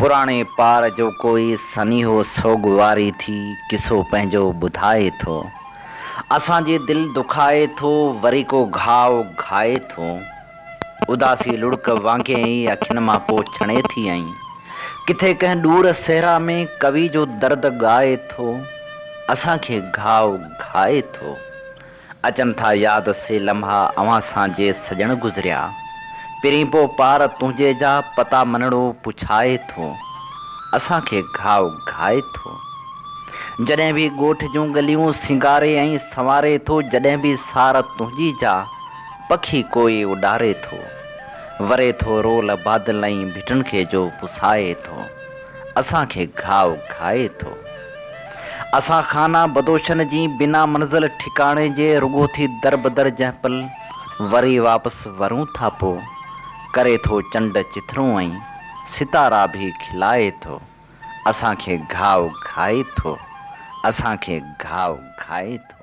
पुराणे पार जो कोई सनीहो सोगवारी थी किसो पंहिंजो ॿुधाए थो। असांजे दिल दुखाए थो, वरी को घाव घाए थो। उदासी लुढ़क वांगे ई अखियुनि मां पोइ छणे थी आई। किथे कंहिं ॾूर सहरा में कवि जो दर्द ॻाए थो। असांखे घाव घाए थो। अचनि था यादि से लम्हा अव्हां सां जे सॼण गुज़रिया। पहिरीं पोइ पार तुंहिंजे जा पता मञणो पुछाए थो। असांखे घाव घाए थो। जॾहिं बि ॻोठ जूं गलियूं सिंगारे ऐं संवारे थो, जॾहिं बि सार तुंहिंजी जा पखी कोई उॾारे थो। वरे थो रोल बादल ऐं भिटुनि खे जो पुसाए थो। असांखे घाव घाए थो। असां खाना बदोशन जी बिना मंज़िल ठिकाणे जे रुॻो थी दर बदर जंहिं पल वरी वापसि वरूं था पोइ करे थो चंड चिथरूं ऐं सितारा बि खिलाए थो। असांखे घाव घाए थो। असांखे घाव घाए थो।